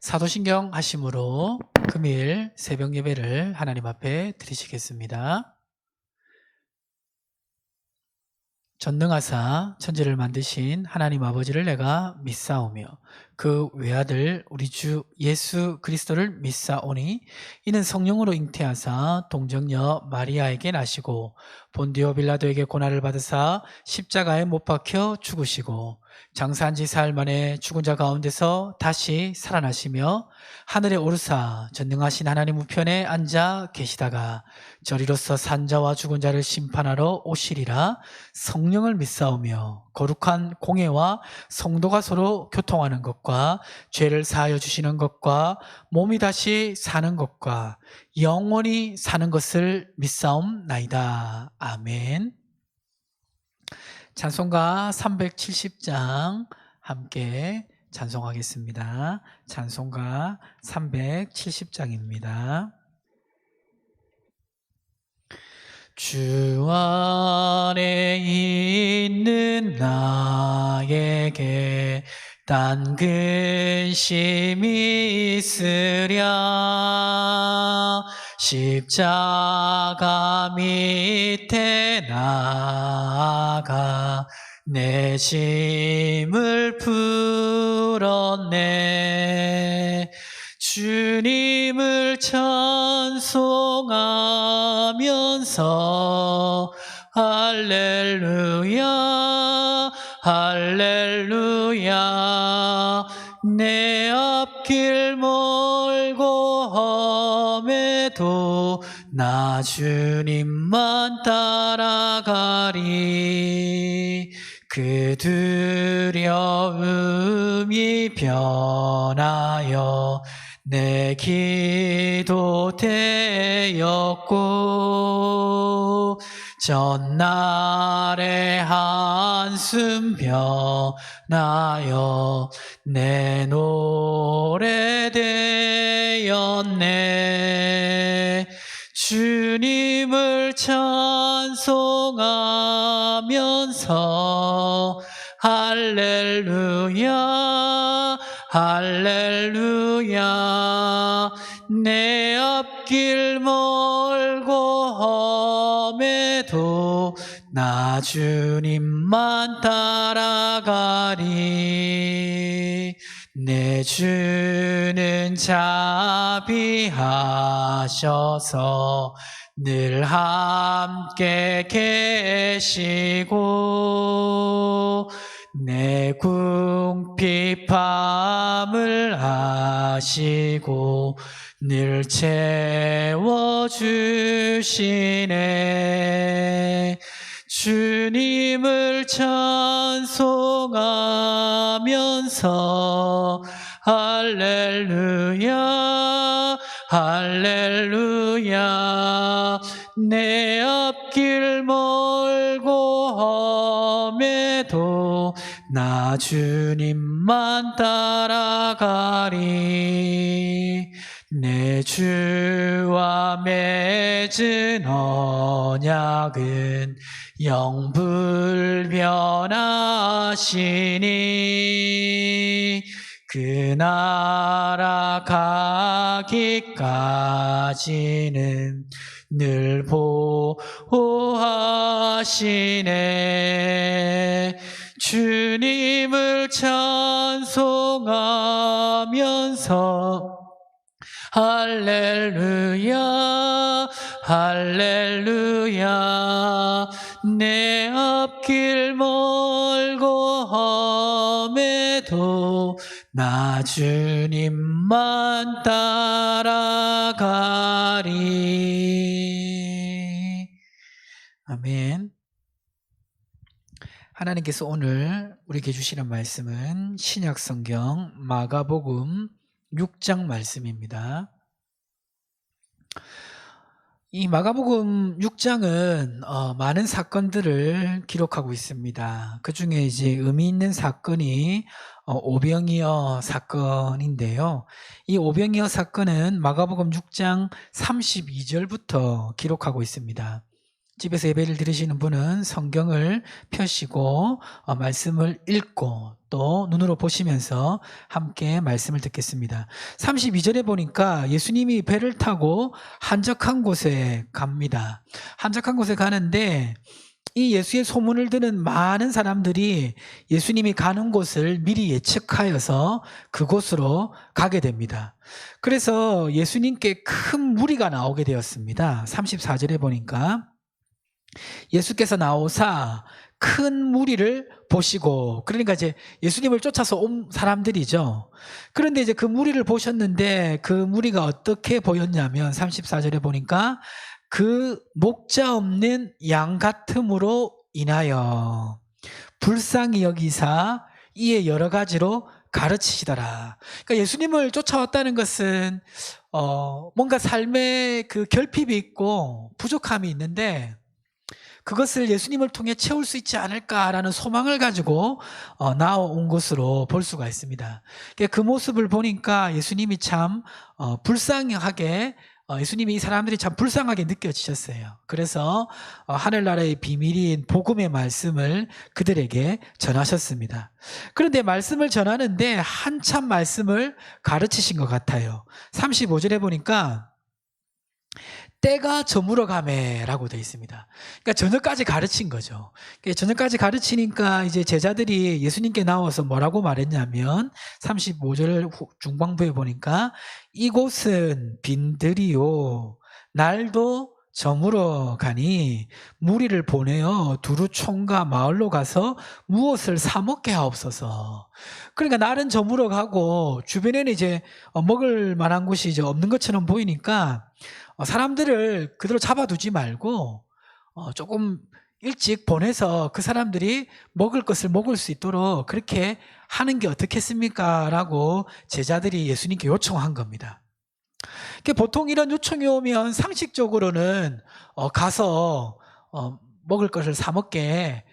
사도신경 하심으로 금일 새벽 예배를 하나님 앞에 드리시겠습니다. 전능하사 천지를 만드신 하나님 아버지를 내가 믿사오며 그 외아들 우리 주 예수 그리스도를 믿사오니 이는 성령으로 잉태하사 동정녀 마리아에게 나시고 본디오 빌라도에게 고난을 받으사 십자가에 못 박혀 죽으시고 장사한 지 사흘 만에 죽은 자 가운데서 다시 살아나시며 하늘에 오르사 전능하신 하나님 우편에 앉아 계시다가 저리로서 산자와 죽은 자를 심판하러 오시리라. 성령을 믿사오며 거룩한 공예와 성도가 서로 교통하는 것과 죄를 사하여 주시는 것과 몸이 다시 사는 것과 영원히 사는 것을 믿사옵나이다. 아멘. 찬송가 370장 함께 찬송하겠습니다. 찬송가 370장입니다. 주 안에 있는 나에게 딴 근심이 있으랴 십자가 밑에 나아가 내 짐을 풀었네. 주님을 찬송하면서 할렐루야 할렐루야 내 앞길 멀고 험해도 나 주님만 따라가리. 그 두려움이 변하여 내 기도 되었고 전날의 한숨 변하여 내 노래 되었네. 주님을 찬송하면서 할렐루야 할렐루야 내 앞길 멀고 험해도 나 주님만 따라가리. 내 주는 자비하셔서 늘 함께 계시고 내 궁핍함을 아시고 늘 채워주시네. 주님을 찬송하면서 할렐루야 할렐루야 내 앞길 멀고 험해도 나 주님만 따라가리. 내 주와 맺은 언약은 영불변하시니 그 나라 가기까지는 늘 보호하시네. 주님을 찬송하면서 할렐루야 할렐루야 내 앞길 멀고 험해도 나 주님만 따라가리. 아멘. 하나님께서 오늘 우리에게 주시는 말씀은 신약성경 마가복음 6장 말씀입니다. 이 마가복음 6장은 많은 사건들을 기록하고 있습니다. 그 중에 이제 의미 있는 사건이 오병이어 사건인데요. 이 오병이어 사건은 마가복음 6장 32절부터 기록하고 있습니다. 집에서 예배를 드리시는 분은 성경을 펴시고 말씀을 읽고 또 눈으로 보시면서 함께 말씀을 듣겠습니다. 32절에 보니까 예수님이 배를 타고 한적한 곳에 갑니다. 한적한 곳에 가는데 이 예수의 소문을 듣는 많은 사람들이 예수님이 가는 곳을 미리 예측하여서 그곳으로 가게 됩니다. 그래서 예수님께 큰 무리가 나오게 되었습니다. 34절에 보니까 예수께서 나오사 큰 무리를 보시고, 그러니까 이제 예수님을 쫓아서 온 사람들이죠. 그런데 이제 그 무리를 보셨는데 그 무리가 어떻게 보였냐면 34절에 보니까 그 목자 없는 양 같음으로 인하여 불쌍히 여기사 이에 여러 가지로 가르치시더라. 그러니까 예수님을 쫓아왔다는 것은 뭔가 삶에 그 결핍이 있고 부족함이 있는데 그것을 예수님을 통해 채울 수 있지 않을까라는 소망을 가지고 나온 것으로 볼 수가 있습니다. 그 모습을 보니까 예수님이 참 불쌍하게 예수님이 이 사람들이 참 불쌍하게 느껴지셨어요. 그래서 하늘나라의 비밀인 복음의 말씀을 그들에게 전하셨습니다. 그런데 말씀을 전하는데 한참 말씀을 가르치신 것 같아요. 35절에 보니까 때가 저물어 가매라고 되어 있습니다. 그러니까 저녁까지 가르친 거죠. 저녁까지 가르치니까 이제 제자들이 예수님께 나와서 뭐라고 말했냐면 35절 중반부에 보니까 이곳은 빈들이요 날도 저물어 가니 무리를 보내어 두루 총과 마을로 가서 무엇을 사 먹게 하옵소서. 그러니까 날은 저물어 가고 주변에는 이제 먹을 만한 곳이 이제 없는 것처럼 보이니까 사람들을 그대로 잡아두지 말고 조금 일찍 보내서 그 사람들이 먹을 것을 먹을 수 있도록 그렇게 하는 게 어떻겠습니까? 라고 제자들이 예수님께 요청한 겁니다. 보통 이런 요청이 오면 상식적으로는 가서 먹을 것을 사 먹게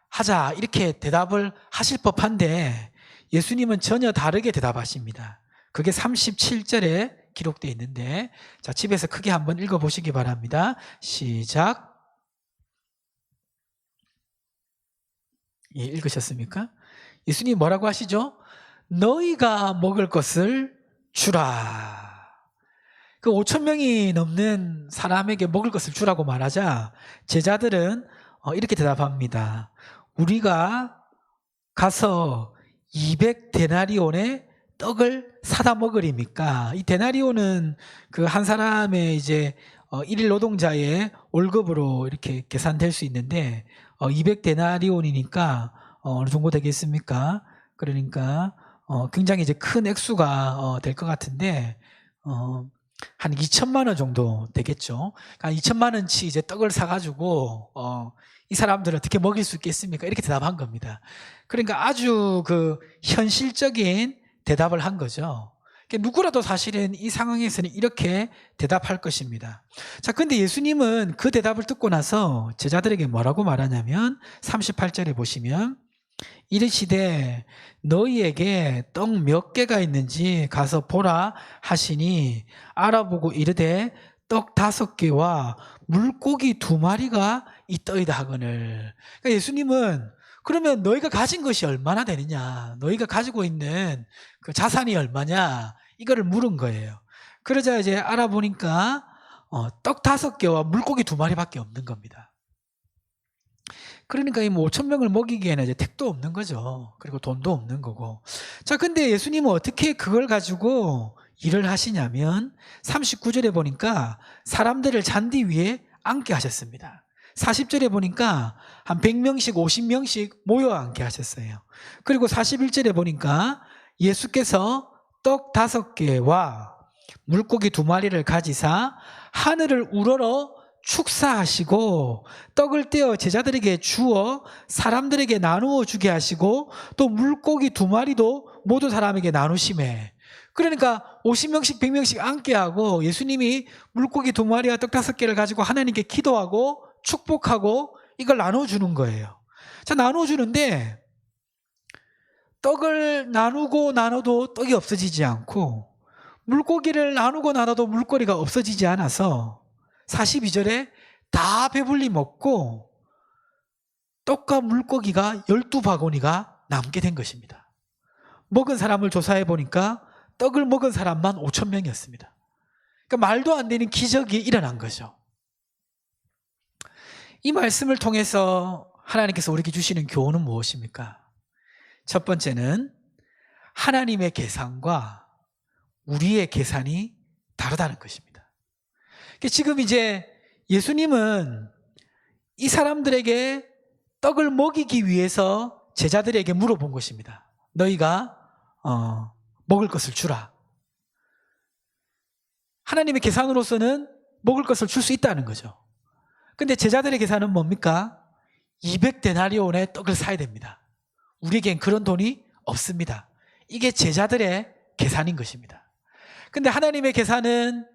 하자 이렇게 대답을 하실 법한데 예수님은 전혀 다르게 대답하십니다. 그게 37절에 기록되어 있는데 자 집에서 크게 한번 읽어보시기 바랍니다. 시작. 예, 읽으셨습니까? 예수님이 뭐라고 하시죠? 너희가 먹을 것을 주라. 그 5,000명이 넘는 사람에게 먹을 것을 주라고 말하자 제자들은 이렇게 대답합니다. 우리가 가서 200데나리온의 떡을 사다 먹으리입니까? 이 데나리온은 그 한 사람의 이제 일일 노동자의 월급으로 이렇게 계산될 수 있는데 200데나리온이니까 어느 정도 되겠습니까? 그러니까 굉장히 이제 큰 액수가 될 것 같은데 한 2천만 원 정도 되겠죠. 그러니까 2천만 원치 이제 떡을 사가지고 이 사람들을 어떻게 먹일 수 있겠습니까? 이렇게 대답한 겁니다. 그러니까 아주 그 현실적인 대답을 한 거죠. 누구라도 사실은 이 상황에서는 이렇게 대답할 것입니다. 자, 근데 예수님은 그 대답을 듣고 나서 제자들에게 뭐라고 말하냐면 38절에 보시면 이르시되 너희에게 떡 몇 개가 있는지 가서 보라 하시니 알아보고 이르되 떡 5개와 물고기 2마리가 있더이다 하거늘. 그러니까 예수님은 그러면 너희가 가진 것이 얼마나 되느냐, 너희가 가지고 있는 그 자산이 얼마냐, 이거를 물은 거예요. 그러자 이제 알아보니까 떡 5개와 물고기 2마리밖에 없는 겁니다. 그러니까 이 5,000명을 먹이기에는 이제 택도 없는 거죠. 그리고 돈도 없는 거고. 자, 근데 예수님은 어떻게 그걸 가지고 일을 하시냐면 39절에 보니까 사람들을 잔디 위에 앉게 하셨습니다. 40절에 보니까 한 100명씩 50명씩 모여 앉게 하셨어요. 그리고 41절에 보니까 예수께서 떡 5개와 물고기 2마리를 가지사 하늘을 우러러 축사하시고 떡을 떼어 제자들에게 주어 사람들에게 나누어 주게 하시고 또 물고기 2마리도 모든 사람에게 나누시매. 그러니까 50명씩 100명씩 앉게 하고 예수님이 물고기 2마리와 떡 5개를 가지고 하나님께 기도하고 축복하고 이걸 나눠주는 거예요. 자, 나눠주는데 떡을 나누고 나눠도 떡이 없어지지 않고 물고기를 나누고 나눠도 물고기가 없어지지 않아서 42절에 다 배불리 먹고 떡과 물고기가 12바구니가 남게 된 것입니다. 먹은 사람을 조사해 보니까 떡을 먹은 사람만 5,000명이었습니다. 그러니까 말도 안 되는 기적이 일어난 거죠. 이 말씀을 통해서 하나님께서 우리에게 주시는 교훈은 무엇입니까? 첫 번째는 하나님의 계산과 우리의 계산이 다르다는 것입니다. 지금 이제 예수님은 이 사람들에게 떡을 먹이기 위해서 제자들에게 물어본 것입니다. 너희가 먹을 것을 주라. 하나님의 계산으로서는 먹을 것을 줄 수 있다는 거죠. 근데 제자들의 계산은 뭡니까? 200데나리온의 떡을 사야 됩니다. 우리에겐 그런 돈이 없습니다. 이게 제자들의 계산인 것입니다. 근데 하나님의 계산은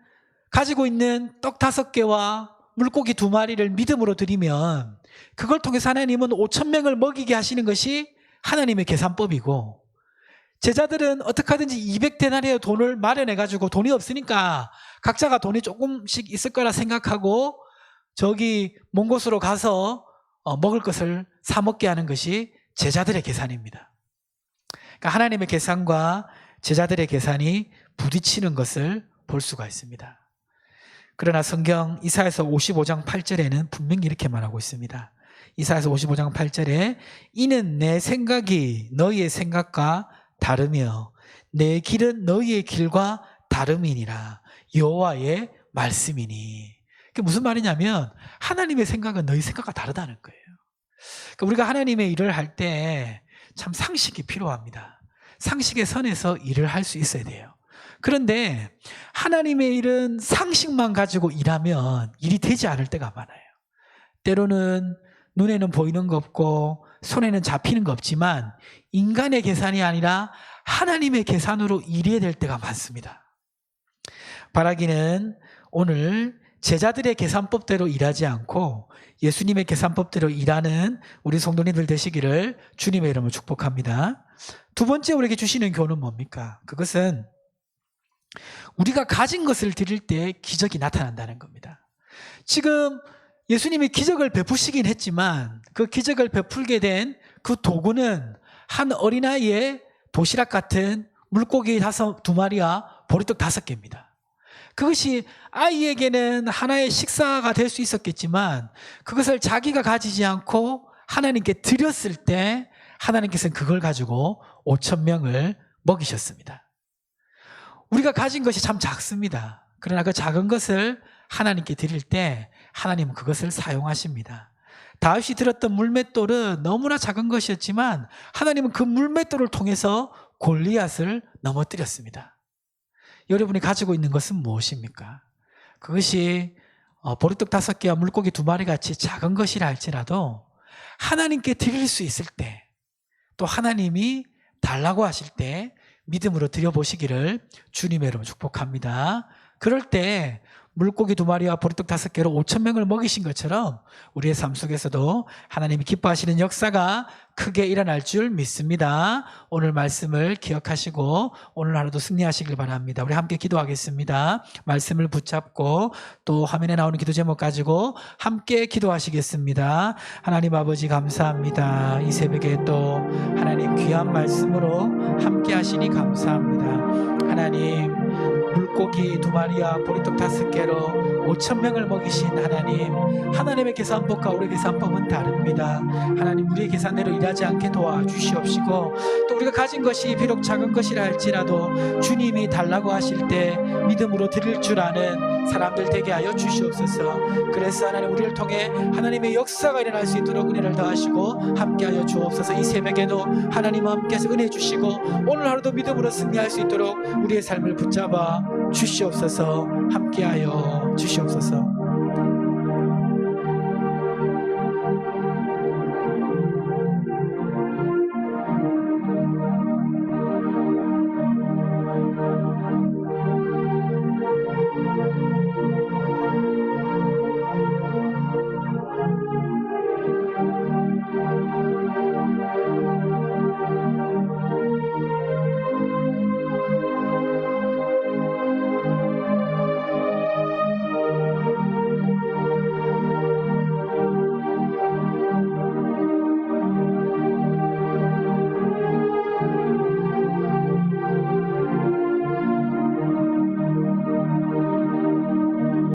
가지고 있는 떡 5개와 물고기 2마리를 믿음으로 드리면 그걸 통해서 하나님은 5,000명을 먹이게 하시는 것이 하나님의 계산법이고, 제자들은 어떻게 하든지 200데나리의 돈을 마련해가지고 돈이 없으니까 각자가 돈이 조금씩 있을 거라 생각하고 저기 먼 곳으로 가서 먹을 것을 사 먹게 하는 것이 제자들의 계산입니다. 그러니까 하나님의 계산과 제자들의 계산이 부딪히는 것을 볼 수가 있습니다. 그러나 성경 이사야서 55장 8절에는 분명히 이렇게 말하고 있습니다. 이사야서 55장 8절에 이는 내 생각이 너희의 생각과 다르며 내 길은 너희의 길과 다름이니라. 여호와의 말씀이니. 그게 무슨 말이냐면 하나님의 생각은 너희 생각과 다르다는 거예요. 그러니까 우리가 하나님의 일을 할 때 참 상식이 필요합니다. 상식의 선에서 일을 할 수 있어야 돼요. 그런데 하나님의 일은 상식만 가지고 일하면 일이 되지 않을 때가 많아요. 때로는 눈에는 보이는 거 없고 손에는 잡히는 거 없지만 인간의 계산이 아니라 하나님의 계산으로 일해야 될 때가 많습니다. 바라기는 오늘 제자들의 계산법대로 일하지 않고 예수님의 계산법대로 일하는 우리 성도님들 되시기를 주님의 이름으로 축복합니다. 두 번째 우리에게 주시는 교훈은 뭡니까? 그것은 우리가 가진 것을 드릴 때 기적이 나타난다는 겁니다. 지금 예수님이 기적을 베푸시긴 했지만 그 기적을 베풀게 된 그 도구는 한 어린아이의 도시락 같은 물고기 2마리와 보리떡 5개입니다. 그것이 아이에게는 하나의 식사가 될 수 있었겠지만 그것을 자기가 가지지 않고 하나님께 드렸을 때 하나님께서는 그걸 가지고 5,000명을 먹이셨습니다. 우리가 가진 것이 참 작습니다. 그러나 그 작은 것을 하나님께 드릴 때 하나님은 그것을 사용하십니다. 다윗이 들었던 물맷돌은 너무나 작은 것이었지만 하나님은 그 물맷돌을 통해서 골리앗을 넘어뜨렸습니다. 여러분이 가지고 있는 것은 무엇입니까? 그것이 보리떡 5개와 물고기 2마리 같이 작은 것이라 할지라도 하나님께 드릴 수 있을 때, 또 하나님이 달라고 하실 때 믿음으로 드려보시기를 주님의 이름으로 축복합니다. 그럴 때 물고기 2마리와 보리떡 5개로 5,000명을 먹이신 것처럼 우리의 삶 속에서도 하나님이 기뻐하시는 역사가 크게 일어날 줄 믿습니다. 오늘 말씀을 기억하시고 오늘 하루도 승리하시길 바랍니다. 우리 함께 기도하겠습니다. 말씀을 붙잡고 또 화면에 나오는 기도 제목 가지고 함께 기도하시겠습니다. 하나님 아버지 감사합니다. 이 새벽에 또 하나님 귀한 말씀으로 함께 하시니 감사합니다. 하나님 물고기 2마리와 보리떡 5개로 5,000명을 먹이신 하나님의 계산법과 우리의 계산법은 다릅니다. 하나님 우리의 계산대로 일하지 않게 도와주시옵시고 또 우리가 가진 것이 비록 작은 것이라 할지라도 주님이 달라고 하실 때 믿음으로 드릴 줄 아는 사람들 되게 하여 주시옵소서. 그래서 하나님 우리를 통해 하나님의 역사가 일어날 수 있도록 은혜를 더하시고 함께하여 주옵소서. 이 새벽에도 하나님과 함께해서 은혜 주시고 오늘 하루도 믿음으로 승리할 수 있도록 우리의 삶을 붙잡아 주시옵소서. 함께하여 주시옵소서.